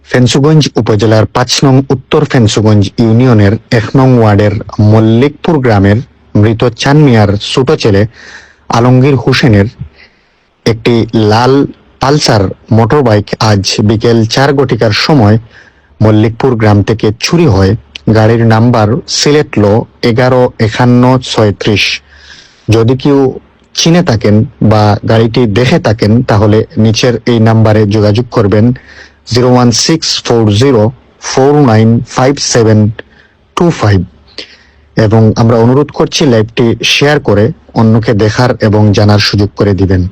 ফেঞ্চুগঞ্জ উপজেলার ৫ নং উত্তর ফেঞ্চুগঞ্জ ইউনিয়নের ১ নং ওয়ার্ডের মল্লিকপুর গ্রামের মৃত চান মিয়ার ছোট ছেলে আলমগীর হোসেনের একটি লাল পালসার মোটরবাইক আজ বিকেল ৪ ঘটিকার সময় মল্লিকপুর গ্রাম থেকে চুরি হয়। গাড়ির নাম্বার সিলেট ল ১১৫১-৩৬। যদি কেউ চিনে থাকেন বা গাড়িটি দেখে থাকেন তাহলে নিচের এই নাম্বারে যোগাযোগ করবেন 01640495725 এবং আমরা অনুরোধ করছি লাইভটি শেয়ার করে অন্যকে দেখার এবং জানার সুযোগ করে দিবেন।